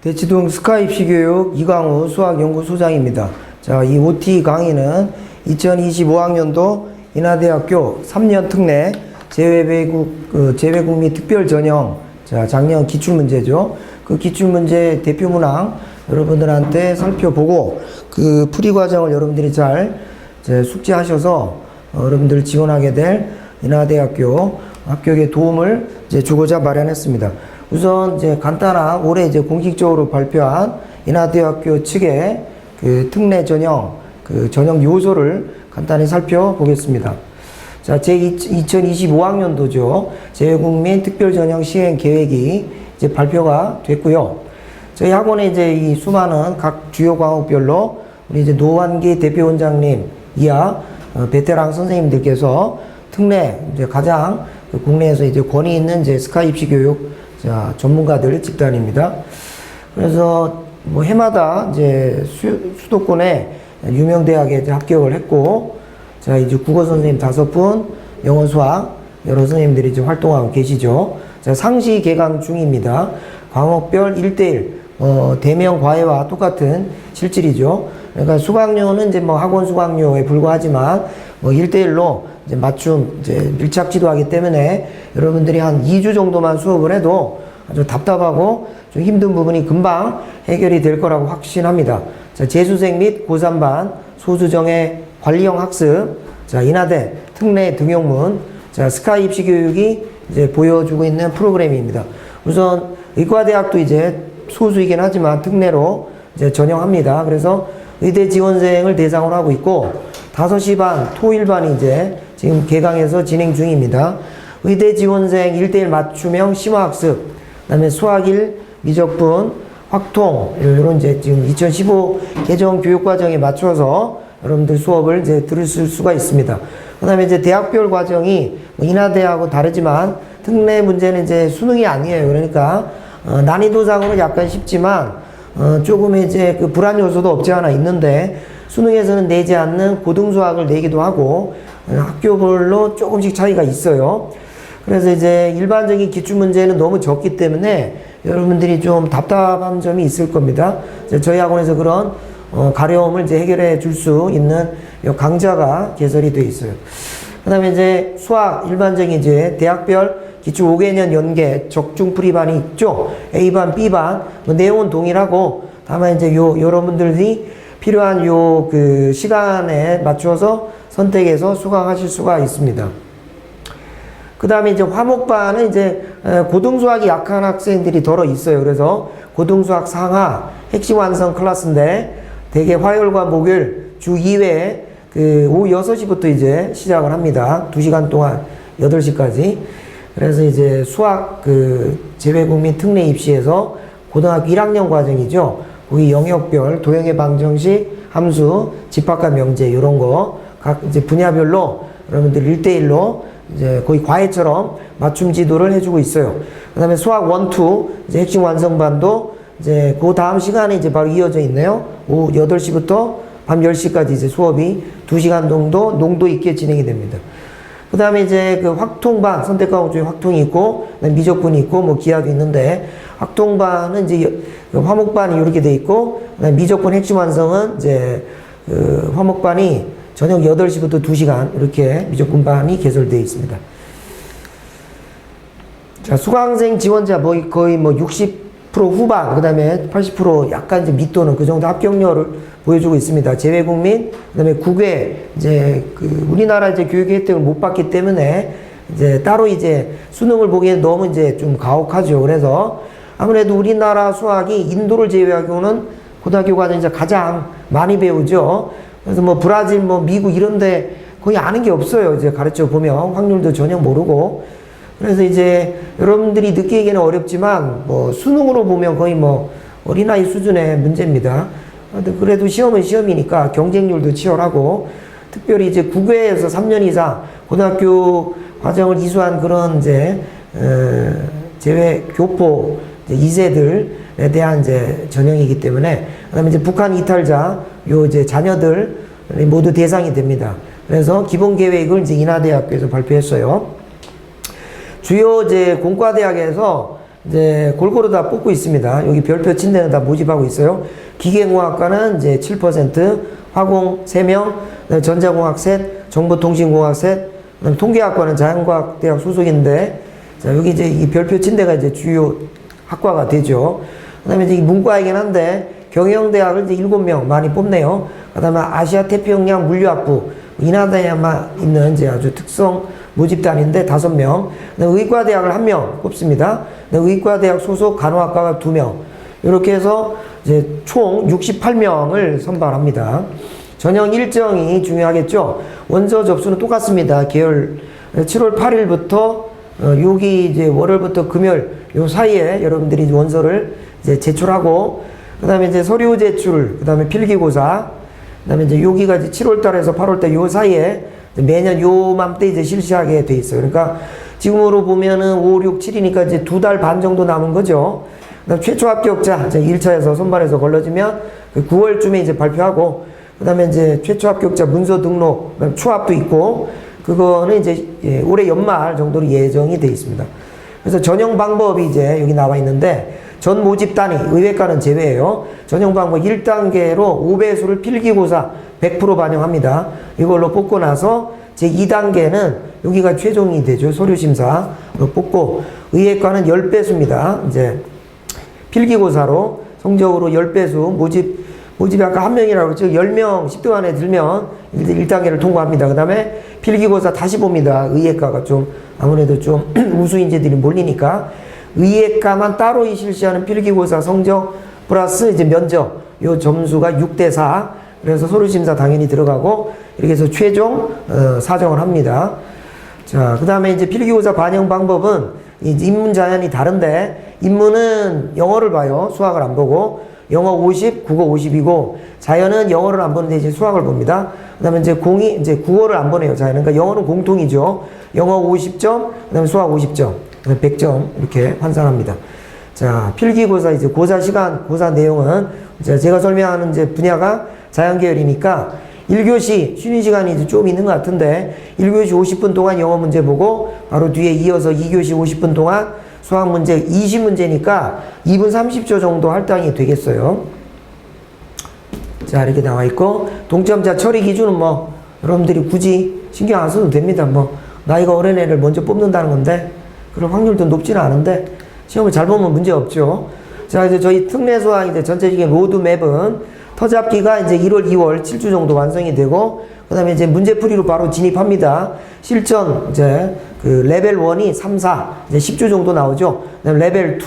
대치동 스카 입시교육 이광우 수학연구소장입니다. 자, 이 OT 강의는 2025학년도 인하대학교 3년 특례 재외국 및 특별전형, 자, 작년 기출문제죠. 그 기출문제 대표 문항 여러분들한테 살펴보고 그 풀이 과정을 여러분들이 잘 숙지하셔서 여러분들 지원하게 될 인하대학교 합격에 도움을 주고자 마련했습니다. 우선 간단한 올해 공식적으로 발표한 인하대학교 측의 그 특례 전형, 그 전형 요소를 간단히 살펴보겠습니다. 자, 제2025학년도죠. 재외국민 특별전형 시행 계획이 발표가 됐고요. 저희 학원에 이 수많은 각 주요 과목별로 우리 노환기 대표원장님 이하 베테랑 선생님들께서 특례 가장 국내에서 권위 있는 스카 입시 교육 전문가들 집단입니다. 그래서 해마다 수도권의 유명 대학에 합격을 했고, 자, 국어 선생님 5분, 영어 수학 여러 선생님들이 활동하고 계시죠. 자, 상시 개강 중입니다. 과목별 1대1 대면 과외와 똑같은 실질이죠. 그러니까 수강료는 학원 수강료에 불과하지만 1대1로 맞춤 밀착 지도하기 때문에 여러분들이 한 2주 정도만 수업을 해도 아주 답답하고 좀 힘든 부분이 금방 해결이 될 거라고 확신합니다. 자, 재수생 및 고3반 소수정의 관리형 학습, 자, 인하대 특례 등용문, 자, 스카 입시 교육이 보여주고 있는 프로그램입니다. 우선 의과대학도 소수이긴 하지만 특례로 전형합니다. 그래서 의대 지원생을 대상으로 하고 있고 5시 반 토일반이 지금 개강해서 진행 중입니다. 의대 지원생 1대1 맞춤형 심화학습, 그 다음에 수학일, 미적분, 확통, 이런 지금 2015 개정 교육과정에 맞춰서 여러분들 수업을 들으실 수가 있습니다. 그 다음에 대학별 과정이 인하대하고 다르지만 특례 문제는 수능이 아니에요. 그러니까 난이도상으로 약간 쉽지만 조금의 그 불안 요소도 없지 않아 있는데 수능에서는 내지 않는 고등수학을 내기도 하고 학교별로 조금씩 차이가 있어요. 그래서 일반적인 기출문제는 너무 적기 때문에 여러분들이 좀 답답한 점이 있을 겁니다. 저희 학원에서 그런 가려움을 해결해 줄 수 있는 강좌가 개설이 되어 있어요. 그 다음에 수학 일반적인 대학별 기출 5개년 연계 적중풀이반이 있죠. A반, B반 내용은 동일하고 다만 여러분들이 필요한 그 시간에 맞춰서 선택해서 수강하실 수가 있습니다. 그 다음에 화목반은 고등수학이 약한 학생들이 덜어 있어요. 그래서 고등수학 상하 핵심 완성 클래스인데 대개 화요일과 목요일 주 2회 그 오후 6시부터 시작을 합니다. 2시간 동안 8시까지. 그래서 수학 그 재외국민 특례 입시에서 고등학교 1학년 과정이죠. 거기 영역별 도형의 방정식, 함수, 집합과 명제 이런 거 각 분야별로 여러분들 1대1로 거의 과외처럼 맞춤 지도를 해주고 있어요. 그 다음에 수학 1, 2 핵심 완성반도 그 다음 시간에 바로 이어져 있네요. 오후 8시부터 밤 10시까지 수업이 2시간 정도 농도 있게 진행이 됩니다. 그 다음에 그 확통반, 선택과목 중에 확통이 있고, 미적분이 있고, 기하도 있는데, 확통반은 그 화목반이 이렇게 돼 있고, 미적분 핵심 완성은 그 화목반이 저녁 8시부터 2시간 이렇게 미적분반이 개설되어 있습니다. 자, 수강생 지원자 거의 60% 후반, 그 다음에 80% 약간 밑도는 그 정도 합격률을 보여주고 있습니다. 재외국민, 그 다음에 국외, 그 우리나라 교육 혜택을 못 받기 때문에 따로 수능을 보기에 너무 좀 가혹하죠. 그래서 아무래도 우리나라 수학이 인도를 제외하고는 고등학교 과정에서 가장 많이 배우죠. 그래서 브라질, 미국 이런데 거의 아는 게 없어요. 가르쳐 보면 확률도 전혀 모르고. 그래서 여러분들이 느끼기에는 어렵지만 수능으로 보면 거의 어린아이 수준의 문제입니다. 그래도 시험은 시험이니까 경쟁률도 치열하고 특별히 국외에서 3년 이상 고등학교 과정을 이수한 그런 재외 교포 2세들에 대한 전형이기 때문에 그다음에 북한 이탈자 자녀들 모두 대상이 됩니다. 그래서 기본 계획을 인하대학교에서 발표했어요. 주요 공과대학에서 이제 골고루 다 뽑고 있습니다. 여기 별표 친 데는 다 모집하고 있어요. 기계공학과는 이제 7%, 화공 3명, 전자공학 셋, 정보통신공학 셋, 통계학과는 자연과학대학 소속인데, 자, 여기 이제 이 별표 친 데가 이제 주요 학과가 되죠. 그 다음에 이제 문과이긴 한데, 경영대학을 이제 7명 많이 뽑네요. 그 다음에 아시아태평양 물류학부, 인하대에만 있는 이제 아주 특성 모집단인데 5명. 의과대학을 1명 뽑습니다. 의과대학 소속 간호학과가 2명. 이렇게 해서 이제 총 68명을 선발합니다. 전형 일정이 중요하겠죠. 원서 접수는 똑같습니다. 계열 7월 8일부터 여기 이제 월요일부터 금요일 요 사이에 여러분들이 원서를 이제 제출하고, 그 다음에 이제 서류 제출, 그 다음에 필기고사, 그 다음에 이제 여기가 이제 7월 달에서 8월 달 요 사이에 매년 요맘때 이제 실시하게 돼 있어요. 그러니까 지금으로 보면은 5, 6, 7이니까 이제 2달 반 정도 남은 거죠. 그다음 최초 합격자, 이제 1차에서 선발해서 걸러지면 9월쯤에 이제 발표하고, 그 다음에 이제 최초 합격자 문서 등록, 그다음 추합도 있고, 그거는 이제 올해 연말 정도로 예정이 돼 있습니다. 그래서 전형 방법이 이제 여기 나와 있는데, 전 모집 단위, 의외과는 제외예요. 전형 방법 1단계로 5배수를 필기고사 100% 반영합니다. 이걸로 뽑고 나서 제 2단계는 여기가 최종이 되죠. 서류심사로 뽑고, 의외과는 10배수입니다. 이제 필기고사로 성적으로 10배수 모집이 아까 1명이라고 했죠. 10명 10등 안에 들면 1단계를 통과합니다. 그 다음에 필기고사 다시 봅니다. 의외과가 좀 아무래도 좀 우수 인재들이 몰리니까 의외과만 따로 실시하는 필기고사 성적 플러스 이제 면접 요 점수가 6대4. 그래서 서류심사 당연히 들어가고, 이렇게 해서 최종 사정을 합니다. 자, 그 다음에 이제 필기고사 반영 방법은 인문 자연이 다른데, 인문은 영어를 봐요. 수학을 안 보고. 영어 50, 국어 50이고, 자연은 영어를 안 보는데 이제 수학을 봅니다. 그 다음에 이제 이제 국어를 안 보네요. 자연은. 그러니까 영어는 공통이죠. 영어 50점, 그 다음에 수학 50점, 100점 이렇게 환산합니다. 자, 필기고사 이제 고사 시간, 고사 내용은 제가 설명하는 이제 분야가 자연계열이니까 1교시 쉬는 시간이 이제 좀 있는 것 같은데, 1교시 50분 동안 영어 문제 보고 바로 뒤에 이어서 2교시 50분 동안 수학 문제 20문제니까 2분 30초 정도 할당이 되겠어요. 자, 이렇게 나와 있고, 동점자 처리 기준은 뭐 여러분들이 굳이 신경 안 써도 됩니다. 뭐 나이가 어린 애를 먼저 뽑는다는 건데 그럴 확률도 높지는 않은데 시험을 잘 보면 문제 없죠. 자, 이제 저희 특례수학 이제 전체적인 로드맵은 터잡기가 이제 1월, 2월 7주 정도 완성이 되고, 그 다음에 이제 문제풀이로 바로 진입합니다. 실전 이제 그 레벨 1이 3, 4 이제 10주 정도 나오죠. 그다음에 레벨 2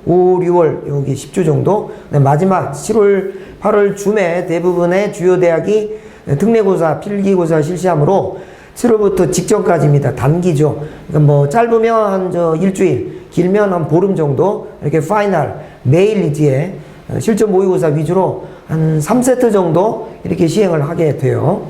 5, 6월 여기 10주 정도. 그다음에 마지막 7월, 8월 줌에 대부분의 주요 대학이 특례고사, 필기고사 실시하므로 7월부터 직전까지입니다. 단기죠. 그러니까 뭐 짧으면 한 일주일, 길면 한 보름 정도 이렇게 파이널 매일 이제 실전 모의고사 위주로 한 3세트 정도 이렇게 시행을 하게 돼요.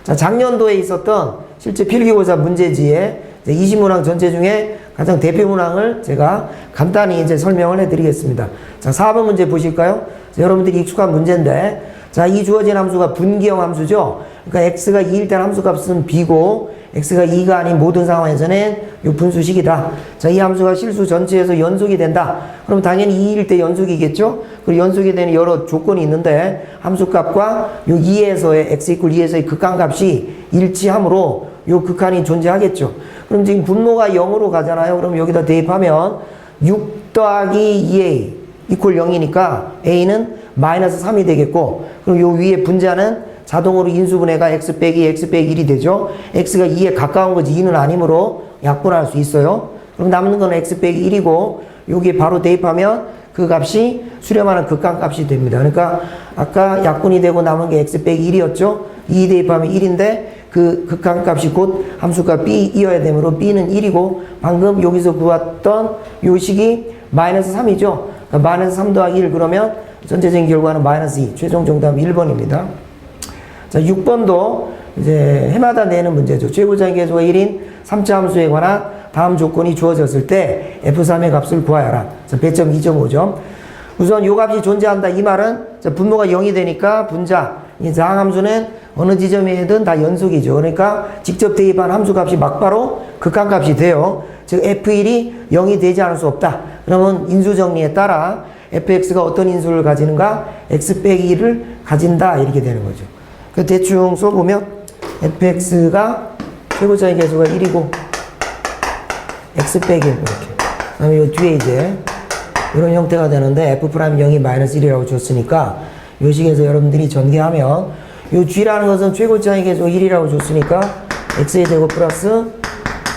자, 작년도에 있었던 실제 필기고사 문제지에 20문항 전체 중에 가장 대표 문항을 제가 간단히 이제 설명을 해드리겠습니다. 자, 4번 문제 보실까요? 자, 여러분들이 익숙한 문제인데, 자, 이 주어진 함수가 분기형 함수죠. 그러니까 x가 2일 때 함수값은 b고, x가 2가 아닌 모든 상황에서는 요 분수식이다. 자, 이 함수가 실수 전체에서 연속이 된다. 그럼 당연히 2일 때 연속이겠죠? 그리고 연속이 되는 여러 조건이 있는데, 함수값과 요 2에서의 x 이퀄 2에서의 극한값이 일치하므로 요 극한이 존재하겠죠. 그럼 지금 분모가 0으로 가잖아요. 그럼 여기다 대입하면 6 더하기 2a 이퀄 0이니까 a는 마이너스 3이 되겠고, 그럼 요 위에 분자는 자동으로 인수분해가 x 빼기 x 빼기 1이 되죠. x가 2에 가까운 거지 2는 아니므로 약분할 수 있어요. 그럼 남는 건 x 빼기 1이고, 여기에 바로 대입하면 그 값이 수렴하는 극한값이 됩니다. 그러니까 아까 약분이 되고 남은 게 x 빼기 1이었죠. 2 대입하면 1인데 그 극한값이 곧 함수값 b이어야 되므로 b는 1이고, 방금 여기서 구했던 요 식이 마이너스 3이죠. 그러니까 마이너스 3 더하기 1 그러면 전체적인 결과는 마이너스 2. 최종 정답은 1번입니다. 자, 6번도 이제 해마다 내는 문제죠. 최고장의 계수가 1인 3차 함수에 관한 다음 조건이 주어졌을 때 F3의 값을 구하여라. 자, 배점 2.5점. 우선 요 값이 존재한다. 이 말은 자, 분모가 0이 되니까 분자 이 자항함수는 어느 지점이든 다 연속이죠. 그러니까 직접 대입한 함수값이 막바로 극한값이 돼요. 즉 f1이 0이 되지 않을 수 없다. 그러면 인수정리에 따라 fx가 어떤 인수를 가지는가? x 빼기 1을 가진다. 이렇게 되는 거죠. 그 대충 써보면 fx가 최고차의 계수가 1이고 x 빼기 1 이렇게. 그다음에 요 뒤에 이제 이런 형태가 되는데 f'0이 -1이라고 줬으니까 요 식에서 여러분들이 전개하면 요 g라는 것은 최고차의 계수가 1이라고 줬으니까 x의 제곱 플러스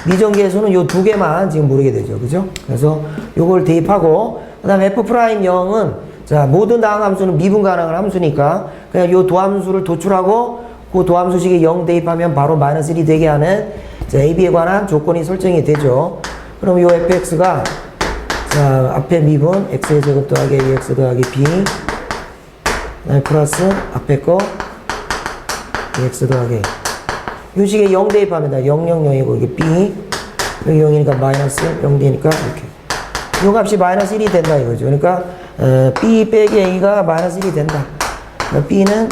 미정계수는 요 두 개만 지금 모르게 되죠. 그죠? 그래서 요걸 대입하고 그 다음에 f'0은 자 모든 다항함수는 미분 가능한 함수니까 그냥 요 도함수를 도출하고 그 도함수식에 0 대입하면 바로 -1이 되게 하는 자, AB에 관한 조건이 설정이 되죠. 그럼 요 fx가 자 앞에 미분 x의 제곱 더하기 ax 더하기 b 플러스 앞에 거 ax 더하기 요 식에 0 대입합니다. 0, 0, 0이고 이게 b 여기 0이니까 -0 되니까 이렇게 요 값이 -1이 된다 이거죠. 그러니까 b 빼기 a가 -1이 된다. 그러니까 b는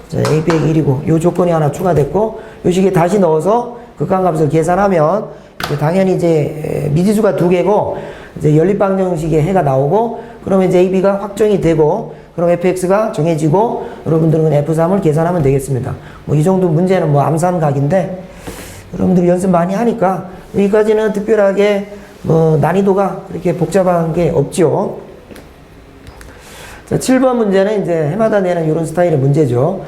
자, a 빼기 1이고 요 조건이 하나 추가됐고 요 식에 다시 넣어서 극한값을 계산하면 당연히 이제 미지수가 두 개고 이제 연립방정식의 해가 나오고 그러면 이제 ab가 확정이 되고 그럼 fx가 정해지고 여러분들은 f3을 계산하면 되겠습니다. 뭐 이 정도 문제는 뭐 암산각인데 여러분들이 연습 많이 하니까 여기까지는 특별하게 뭐 난이도가 그렇게 복잡한 게 없죠. 자, 7번 문제는 이제 해마다 내는 이런 스타일의 문제죠.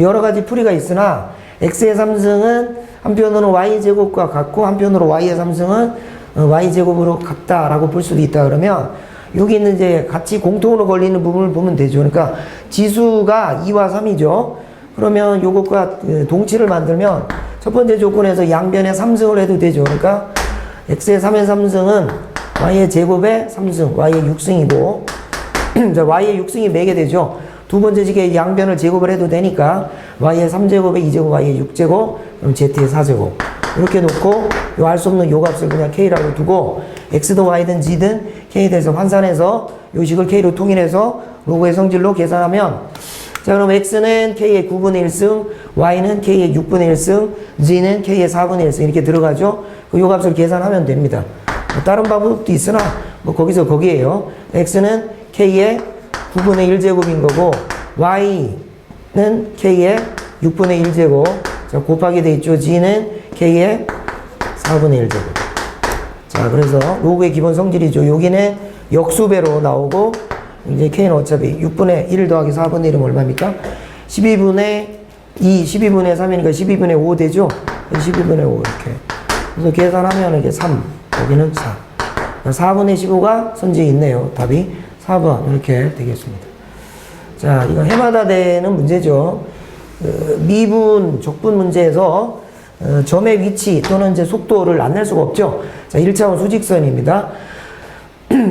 여러 가지 풀이가 있으나 x의 3승은 한편으로는 y제곱과 같고 한편으로 y의 3승은 y제곱으로 같다라고 볼 수도 있다 그러면 여기 있는 이제 같이 공통으로 걸리는 부분을 보면 되죠. 그러니까 지수가 2와 3이죠. 그러면 요것과 동치를 만들면 첫 번째 조건에서 양변에 3승을 해도 되죠. 그러니까 x의 3의 3승은 y의 제곱의 3승, y의 6승이고 자, y의 6승이 매게 되죠. 두 번째 식의 양변을 제곱을 해도 되니까 y의 3제곱에 2제곱, y의 6제곱, 그럼 z의 4제곱 이렇게 놓고 요 알 수 없는 요 값을 그냥 k라고 두고 x든 y든 g든 k에 대해서 환산해서 요 식을 k로 통일해서 로그의 성질로 계산하면 자 그럼 x는 k의 9분의 1승, y는 k의 6분의 1승, g는 k의 4분의 1승 이렇게 들어가죠. 요 값을 계산하면 됩니다. 뭐 다른 방법도 있으나 뭐 거기서 거기에요. x는 k의 9분의 1제곱인 거고 y는 k의 6분의 1제곱 자 곱하기 돼 있죠. g는 k의 4분의 1제곱 자 그래서 로그의 기본 성질이죠. 여기는 역수배로 나오고 이제 k는 어차피 6분의 1 더하기 4분의 1은 얼마입니까? 12분의 2, 12분의 3이니까 12분의 5 되죠? 12분의 5 이렇게 그래서 계산하면 이게 3 여기는 4 4분의 15가 선지에 있네요. 답이 4번 이렇게 되겠습니다. 자 이거 해마다 되는 문제죠. 미분, 적분 문제에서 점의 위치 또는 이제 속도를 안 낼 수가 없죠. 자 1차원 수직선입니다.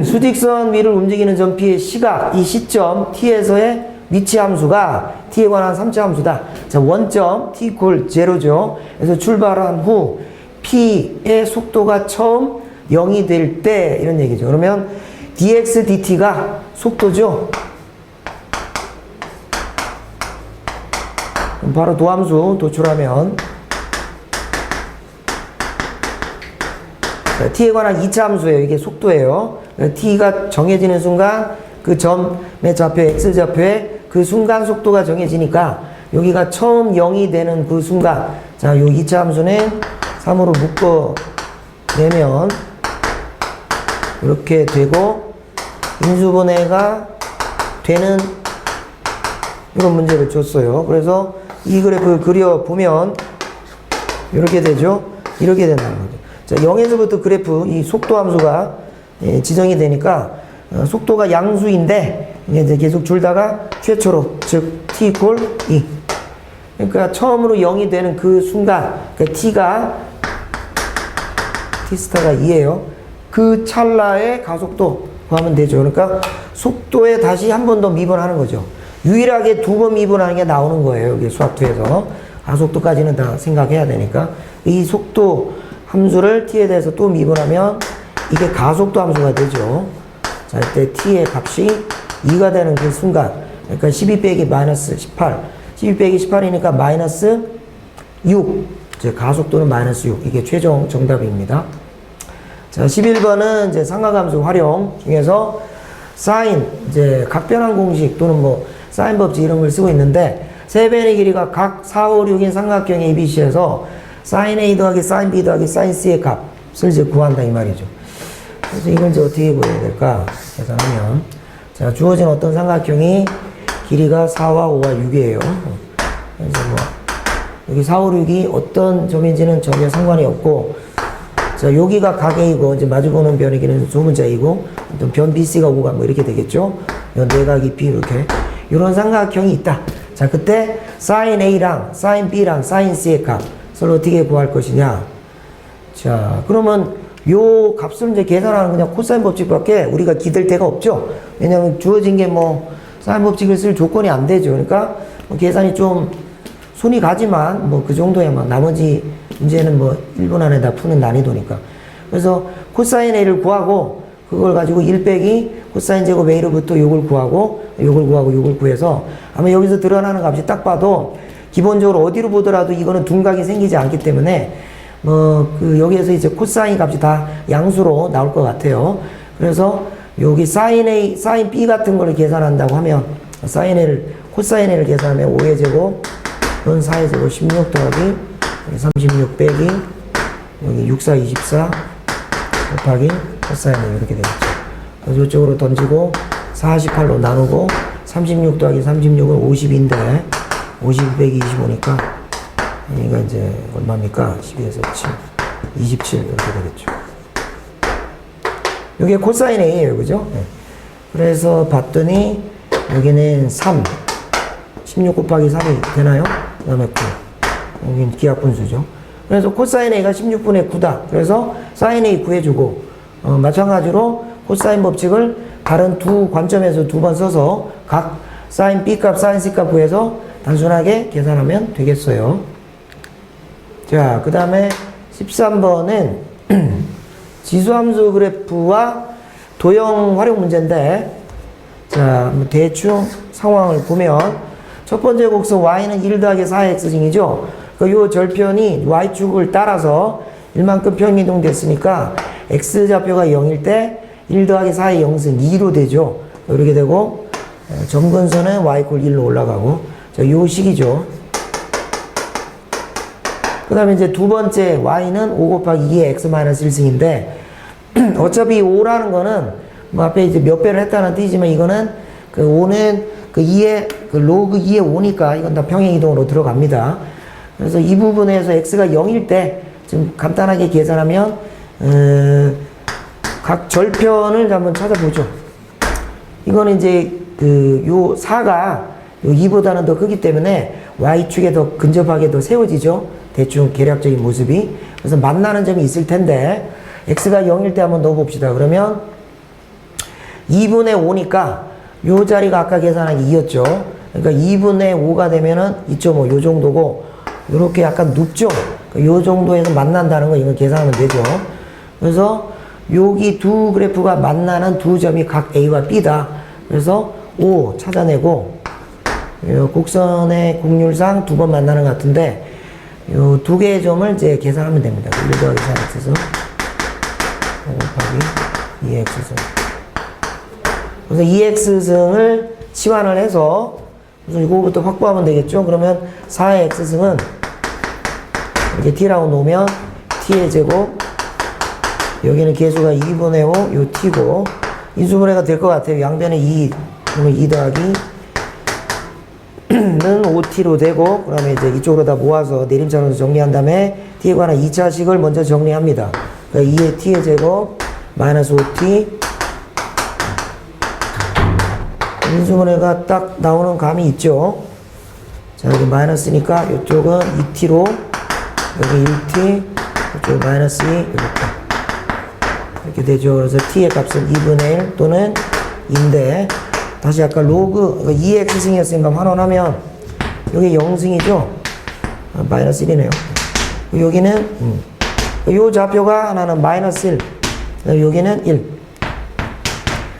수직선 위를 움직이는 점 P의 시각, 이 시점 T에서의 위치 함수가 T에 관한 3차 함수다. 자, 원점 T = 0죠. 그래서 출발한 후 P의 속도가 처음 0이 될 때 이런 얘기죠. 그러면 dx, dt가 속도죠. 그럼 바로 도함수 도출하면 자, t에 관한 2차 함수예요. 이게 속도예요. t가 정해지는 순간 그 점의 좌표 x좌표에 그 순간 속도가 정해지니까 여기가 처음 0이 되는 그 순간 자, 요 2차 함수는 3으로 묶어내면 이렇게 되고 인수분해가 되는 이런 문제를 줬어요. 그래서 이 그래프를 그려보면 이렇게 되죠. 이렇게 된다는 거죠. 자, 0에서부터 그래프 이 속도 함수가 지정이 되니까 속도가 양수인데 이제 계속 줄다가 최초로 즉 t = 2 그러니까 처음으로 0이 되는 그 순간 그러니까 t가 t 스타가 2예요. 그 찰나의 가속도 구하면 되죠. 그러니까 속도에 다시 한 번 더 미분하는 거죠. 유일하게 두 번 미분하는 게 나오는 거예요. 여기 수학투에서 가속도까지는 다 생각해야 되니까 이 속도 함수를 t에 대해서 또 미분하면 이게 가속도 함수가 되죠. 자, 이때 t의 값이 2가 되는 그 순간 그러니까 12 빼기 -18 12 빼기 18이니까 마이너스 6. 이제 가속도는 마이너스 6. 이게 최종 정답입니다. 자, 11번은 이제 상가함수 활용 중에서 사인, 이제 각변환 공식 또는 뭐 사인 법칙 이런 걸 쓰고 있는데 세 변의 길이가 각 4, 5, 6인 삼각형 ABC에서 사인 A 더하기 사인 B 더하기 사인 C의 값을 이제 구한다 이 말이죠. 그래서 이걸 이제 어떻게 구해야 될까? 계산하면 자, 주어진 어떤 삼각형이 길이가 4와 5와 6이에요. 그래서 뭐 여기 4, 5, 6이 어떤 점인지는 전혀 상관이 없고 자, 여기가 각 A고 이제 마주보는 변의 길이는 소문자이고 어떤 변 BC가 5가 뭐 이렇게 되겠죠. 요 내각이 B 이렇게 이런 삼각형이 있다. 자, 그때 사인 A랑 사인 B랑 사인 C의 값을 어떻게 구할 것이냐. 자, 그러면 요 값을 이제 계산하는 그냥 코사인 법칙밖에 우리가 기댈 데가 없죠. 왜냐면 주어진 게 뭐 사인 법칙을 쓸 조건이 안 되죠. 그러니까 뭐 계산이 좀 손이 가지만 뭐 그 정도에만 나머지 문제는 뭐 1분 안에 다 푸는 난이도니까. 그래서 코사인 A를 구하고 그걸 가지고 1 빼기 코사인 제곱 A로부터 요걸 구하고 요걸 구해서 아마 여기서 드러나는 값이 딱 봐도 기본적으로 어디로 보더라도 이거는 둔각이 생기지 않기 때문에 뭐 그 여기에서 이제 코사인 값이 다 양수로 나올 것 같아요. 그래서 여기 사인 A, 사인 B 같은 거를 계산한다고 하면 사인 A를 코사인 A를 계산하면 5의 제곱 넌 4의 제곱 16 더하기 36 빼기 여기 6, 4, 24 곱하기 코사인 A 이렇게 되겠죠. 그래서 이쪽으로 던지고 48로 나누고 36 더하기 36은 50인데 50 빼기 25니까 얘가 이제 얼마입니까? 12에서 7 27 이렇게 되겠죠. 이게 코사인 A예요, 그죠? 네. 그래서 봤더니 여기는 3 16 곱하기 3이 되나요? 그 다음에 9 여기는 기하분수죠. 그래서 코사인 A가 16분의 9다. 그래서 사인 A 구해주고 마찬가지로 코사인 법칙을 다른 두 관점에서 두 번 써서 각 사인 B 값, 사인 C 값 구해서 단순하게 계산하면 되겠어요. 자, 그 다음에 13번은 지수함수 그래프와 도형 활용 문제인데 자, 대충 상황을 보면 첫 번째 곡선 y는 1 더하기 4의 x승이죠. 요 절편이 y축을 따라서 1만큼 평이동 됐으니까 x좌표가 0일 때 1 더하기 4의 0승 2로 되죠. 이렇게 되고 점근선은 y = 1로 올라가고 자, 요 식이죠. 그 다음에 이제 두 번째 y는 5 곱하기 2의 x-1승인데 어차피 5라는 거는 뭐 앞에 이제 몇 배를 했다는 뜻이지만 이거는 그 5는 그 2의 그 로그 2의 5니까 이건 다 평행이동으로 들어갑니다. 그래서 이 부분에서 x가 0일 때 좀 간단하게 계산하면 각 절편을 한번 찾아보죠. 이거는 이제 그 요 4가 요 2보다는 더 크기 때문에 y축에 더 근접하게 더 세워지죠. 대충 계략적인 모습이. 그래서 만나는 점이 있을 텐데 x가 0일 때 한번 넣어봅시다. 그러면 2분의 5니까 요 자리가 아까 계산한 게 2였죠. 그러니까 2분의 5가 되면은 2.5 요 정도고 요렇게 약간 눕죠. 요 정도에서 만난다는 거 이거 계산하면 되죠. 그래서 여기 두 그래프가 만나는 두 점이 각 A와 B다. 그래서 5 찾아내고 요 곡선의 곡률상 두 번 만나는 것 같은데 요 두 개의 점을 이제 계산하면 됩니다. 1 더하기 4x승 5 곱하기 2x승 그래서 2x승을 치환을 해서 그래서 이거부터 확보하면 되겠죠. 그러면 4의 x승은 이렇게 t라고 놓으면 t의 제곱 여기는 계수가 2분의 5 요 t고 인수분해가 될 것 같아요. 양변에 2 그러면 2 더하기 는 5t로 되고 그 다음에 이제 이쪽으로 다 모아서 내림차원에서 정리한 다음에 t에 관한 2차식을 먼저 정리합니다. 그러니까 2의 t의 제곱 마이너스 5t 인수분해가 딱 나오는 감이 있죠. 자, 여기 마이너스니까 이쪽은 2t로 여기 1t 이쪽 마이너스 2 이렇게 되죠. 그래서 t의 값은 2분의 1 또는 2인데 다시 아까 로그 2x승이었으니까 환원하면 여기 0승이죠. 마이너스 1이네요. 여기는 요 좌표가 하나는 마이너스 1 여기는 1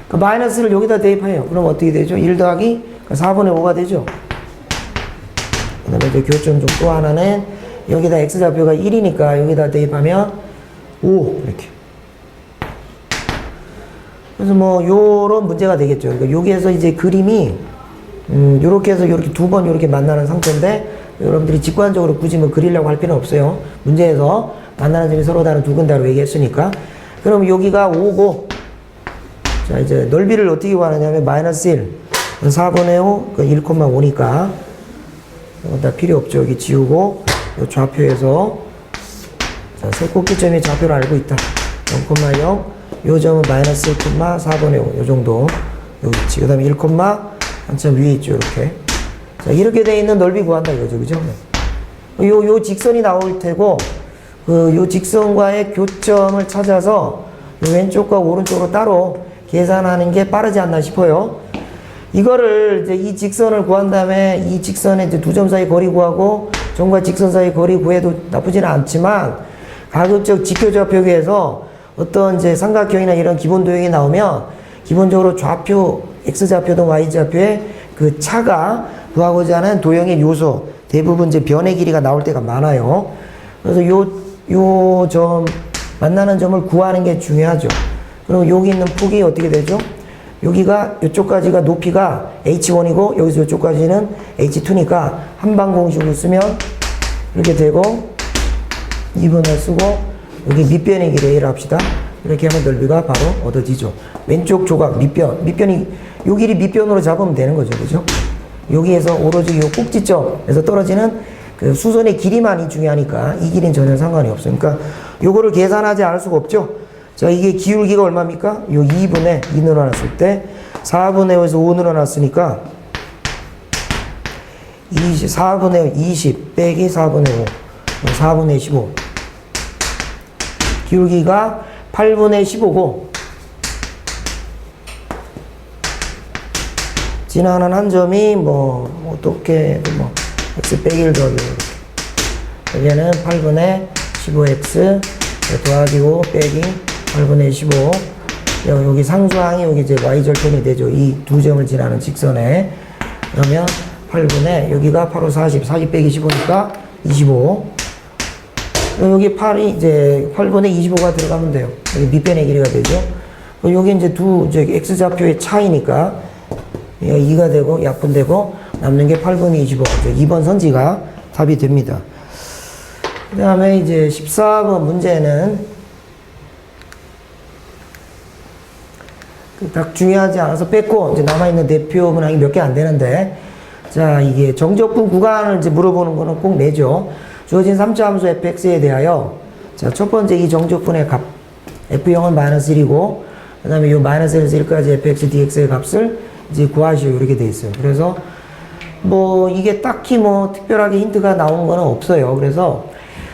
그 마이너스를 여기다 대입해요. 그럼 어떻게 되죠? 1 더하기 4분의 5가 되죠. 이제 교점 중 또 하나는 여기다 x좌표가 1이니까 여기다 대입하면 5 이렇게. 그래서 뭐 요런 문제가 되겠죠. 그러니까 여기에서 이제 그림이 요렇게 해서 요렇게 두 번 요렇게 만나는 상태인데 여러분들이 직관적으로 굳이 뭐 그리려고 할 필요는 없어요. 문제에서 만나는 점이 서로 다른 두 군데로 얘기했으니까. 그럼 여기가 5고 자 이제 넓이를 어떻게 구하느냐면 마이너스 1 4분의 5 1,5니까 다 필요 없죠. 여기 지우고 요 좌표에서 자 세꼽기점의 좌표를 알고 있다. 0,0 요 점은 마이너스 1,4분의 5 요 정도 여기 있지. 그 다음에 1, 한참 위에 있죠. 이렇게 자 이렇게 돼 있는 넓이 구한다 이거죠. 그죠? 요 직선이 나올 테고 요 직선과의 교점을 찾아서 요 왼쪽과 오른쪽으로 따로 계산하는 게 빠르지 않나 싶어요. 이거를 이제 이 직선을 구한 다음에 이 직선의 이제 두 점 사이 거리 구하고 점과 직선 사이 거리 구해도 나쁘지는 않지만 가급적 직교좌표계에서 어떤 이제 삼각형이나 이런 기본 도형이 나오면 기본적으로 좌표 x좌표든 y좌표의 그 차가 구하고자 하는 도형의 요소 대부분 이제 변의 길이가 나올 때가 많아요. 그래서 요 점 만나는 점을 구하는 게 중요하죠. 그럼 여기 있는 폭이 어떻게 되죠? 여기가 이쪽까지가 높이가 h1이고 여기서 이쪽까지는 h2니까 한방 공식으로 쓰면 이렇게 되고 2분을 쓰고 여기 밑변의 길이 A를 합시다. 이렇게 하면 넓이가 바로 얻어지죠. 왼쪽 조각 밑변이 요 길이 밑변으로 잡으면 되는 거죠. 그죠? 여기에서 오로지 요 꼭지점에서 떨어지는 그 수선의 길이만이 중요하니까 이 길이는 전혀 상관이 없어요. 그러니까 요거를 계산하지 않을 수가 없죠. 자, 이게 기울기가 얼마입니까? 요 2분의 2 늘어났을 때 4분의 5에서 5 늘어났으니까 4분의 20 빼기 4분의 5 4분의 15 기울기가 8분의 15고 지나는 한 점이 뭐 어떻게 뭐 x 빼기 1 더하기 여기는 8분의 15x 더하기 5 빼기 8분의 15 여기 상수항이 여기 이제 y절편이 되죠. 이 두 점을 지나는 직선에 그러면 8분의 여기가 8, 5, 40 빼기 15니까 25 여기 8이 이제 8분의 25가 들어가면 돼요. 여기 밑변의 길이가 되죠. 여기 이제 저기 x좌표의 차이니까 2가 되고 약분되고 남는 게 8분의 25 2번 선지가 답이 됩니다. 그 다음에 이제 14번 문제는 딱 중요하지 않아서 뺐고 이제 남아있는 대표 문항이 몇 개 안 되는데 자 이게 정적분 구간을 이제 물어보는 거는 꼭 내죠. 주어진 3차 함수 fx에 대하여 자 첫 번째 이 정적분의 값 f0은 마이너스 1이고 그 다음에 요 마이너스 1에서 1까지 fx dx의 값을 이제 구하시오 이렇게 돼 있어요. 그래서 뭐 이게 딱히 뭐 특별하게 힌트가 나온 거는 없어요. 그래서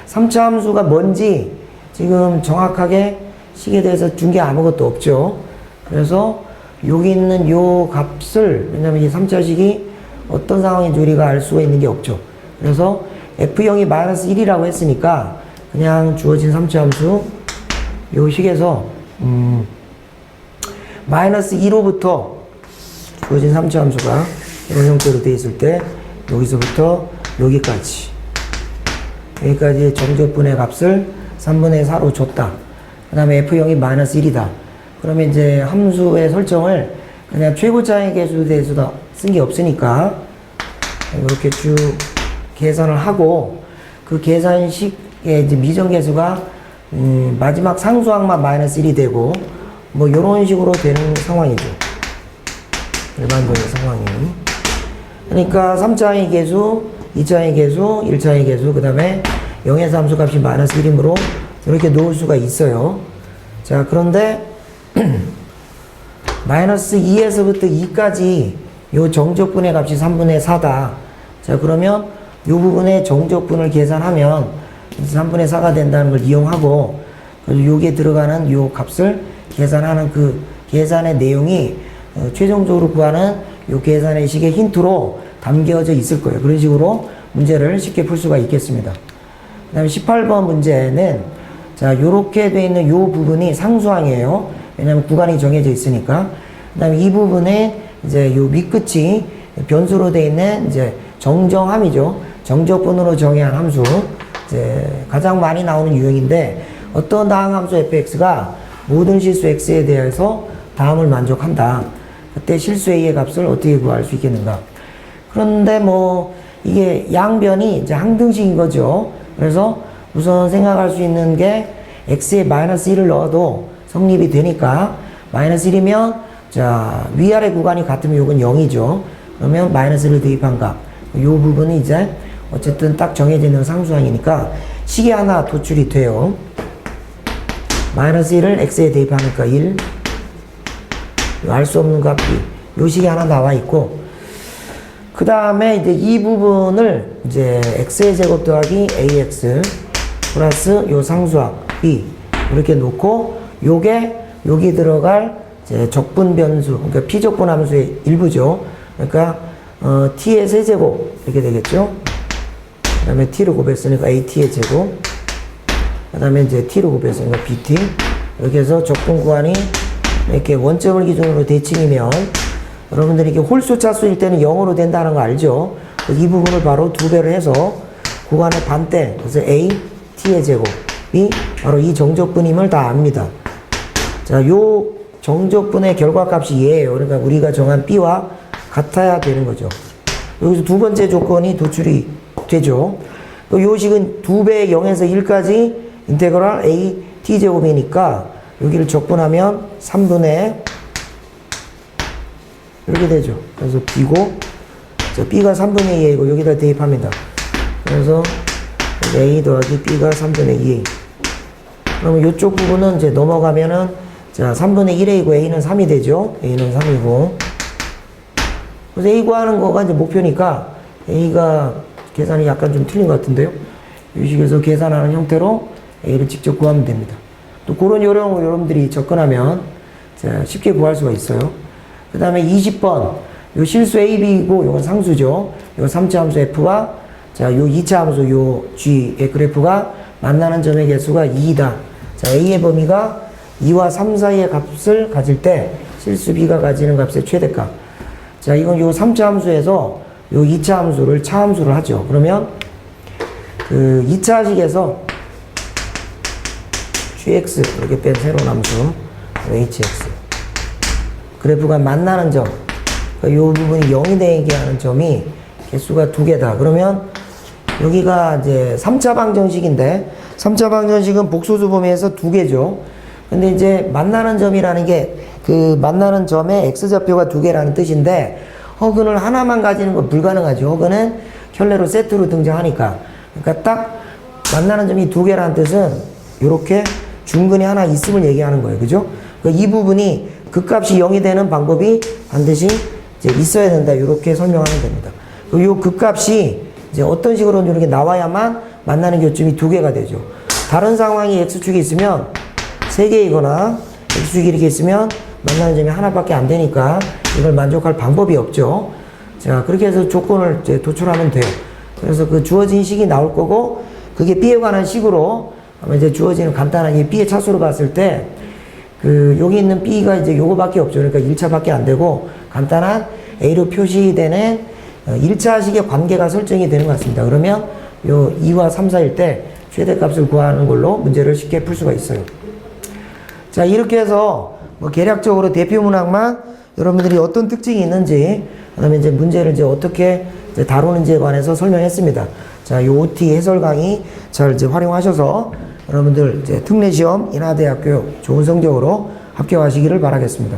3차 함수가 뭔지 지금 정확하게 식에 대해서 준 게 아무것도 없죠. 그래서 여기 있는 요 값을 왜냐면 이 3차식이 어떤 상황인지 우리가 알 수가 있는 게 없죠. 그래서 f0이 마이너스 1이라고 했으니까 그냥 주어진 3차 함수 요 식에서 마이너스 2로부터 주어진 3차 함수가 이런 형태로 되어 있을 때 여기서부터 여기까지 정적분의 값을 3분의 4로 줬다. 그 다음에 f0이 마이너스 1이다. 그러면 이제 함수의 설정을 그냥 최고차의 개수에 대해서 쓴 게 없으니까 이렇게 쭉 계산을 하고 그 계산식의 이제 미정계수가 마지막 상수항만 마이너스 1이 되고 뭐 이런 식으로 되는 상황이죠. 일반적인 상황이. 그러니까 3차의 개수, 2차의 개수, 1차의 개수, 그 다음에 0에서 함수 값이 마이너스 1이므로 이렇게 놓을 수가 있어요. 자, 그런데 마이너스 2에서부터 2까지 요 정적분의 값이 3분의 4다. 자, 그러면 요 부분의 정적분을 계산하면 3분의 4가 된다는 걸 이용하고 요게 들어가는 요 값을 계산하는 그 계산의 내용이 최종적으로 구하는 요 계산의 식의 힌트로 담겨져 있을 거예요. 그런 식으로 문제를 쉽게 풀 수가 있겠습니다. 그 다음에 18번 문제는 자, 요렇게 돼 있는 요 부분이 상수항이에요. 왜냐면 구간이 정해져 있으니까. 그 다음에 이 부분에 이제 요 밑끝이 변수로 돼 있는 이제 정정함이죠. 정적분으로 정의한 함수, 이제 가장 많이 나오는 유형인데, 어떤 다항 함수 fx가 모든 실수 x에 대해서 다음을 만족한다. 그때 실수 a의 값을 어떻게 구할 수 있겠는가? 그런데 뭐 이게 양변이 이제 항등식인 거죠. 그래서 우선 생각할 수 있는 게 x에 마이너스 1을 넣어도 성립이 되니까, 마이너스 1이면 자 위아래 구간이 같으면 요건 0이죠. 그러면 마이너스를 대입한 값, 요 부분이 이제 어쨌든 딱 정해져 있는 상수항이니까 식이 하나 도출이 돼요. 마이너스 1을 x에 대입하니까 1, 알 수 없는 값 b, 요 식이 하나 나와 있고, 그 다음에 이제 이 부분을 이제 x의 제곱 더하기 ax 플러스 요 상수항 b 이렇게 놓고, 요게 여기 들어갈 이제 적분 변수, 그러니까 피적분 함수의 일부죠. 그러니까 t의 세제곱 이렇게 되겠죠. 그 다음에 t를 곱했으니까 at의 제곱, 그 다음에 이제 t를 곱했으니까 bt, 이렇게 해서 적분 구간이 이렇게 원점을 기준으로 대칭이면, 여러분들이 이렇게 홀수 차수일 때는 0으로 된다는 거 알죠? 이 부분을 바로 2배를 해서 구간의 반대, 그래서 a, t의 제곱이 바로 이 정적분임을 다 압니다. 자, 요 정적분의 결과값이 얘예요. 그러니까 우리가 정한 b와 같아야 되는 거죠. 여기서 두 번째 조건이 도출이 되죠. 또 요 식은 2배의 0에서 1까지 인테그랄 a, t제곱이니까 여기를 적분하면 3분의 이렇게 되죠. 그래서 b고, b가 3분의 2a고 여기다 대입합니다. 그래서 a 더하기 b가 3분의 2a. 그러면 이쪽 부분은 이제 넘어가면은 자 3분의 1a고 a는 3이 되죠. a는 3이고. 그래서 a 구하는 거가 이제 목표니까 a가 계산이 약간 좀 틀린 것 같은데요. 이 식에서 계산하는 형태로 a를 직접 구하면 됩니다. 또 그런 요령을 여러분들이 접근하면 자, 쉽게 구할 수가 있어요. 그 다음에 20번, 요 실수 a, b이고 요건 상수죠. 요 3차 함수 f와 자, 요 2차 함수 요 g의 그래프가 만나는 점의 개수가 2이다. 자, a의 범위가 2와 3 사이의 값을 가질 때 실수 b가 가지는 값의 최대값. 자, 이건 요 3차 함수에서 요 2차 함수를 차함수를 하죠. 그러면 그 2차식에서 gx 이렇게 뺀 새로운 함수 hx 그래프가 만나는 점, 그러니까 요 부분이 0이 되게 하는 점이 개수가 2개다. 그러면 여기가 이제 3차 방정식인데 3차 방정식은 복소수 범위에서 2개죠. 근데 이제 만나는 점이라는 게 그 만나는 점에 x좌표가 2개라는 뜻인데, 허근을 하나만 가지는 건 불가능하죠. 허근은 켤레로 세트로 등장하니까. 그러니까 딱 만나는 점이 2개라는 뜻은 이렇게 중근이 하나 있음을 얘기하는 거예요. 그죠? 그러니까 이 부분이 극값이 0이 되는 방법이 반드시 이제 있어야 된다. 이렇게 설명하면 됩니다. 이 극값이 이제 어떤 식으로 이렇게 나와야만 만나는 교점이 2개가 되죠. 다른 상황이 x축이 있으면 3개이거나 x축이 이렇게 있으면 만나는 점이 하나밖에 안 되니까 이걸 만족할 방법이 없죠. 자, 그렇게 해서 조건을 이제 도출하면 돼요. 그래서 그 주어진 식이 나올 거고, 그게 b에 관한 식으로 아마 이제 주어지는 간단하게 b의 차수로 봤을 때, 그 여기 있는 b가 이제 요거밖에 없죠. 그러니까 1차밖에 안 되고 간단한 a로 표시되는 1차식의 관계가 설정이 되는 것 같습니다. 그러면 요 2와 3 사이일 때 최대값을 구하는 걸로 문제를 쉽게 풀 수가 있어요. 자, 이렇게 해서 뭐 개략적으로 대표 문항만 여러분들이 어떤 특징이 있는지, 그다음에 이제 문제를 이제 어떻게 이제 다루는지에 관해서 설명했습니다. 자, 요 OT 해설 강의 잘 이제 활용하셔서 여러분들 이제 특례시험 인하대학교 좋은 성적으로 합격하시기를 바라겠습니다.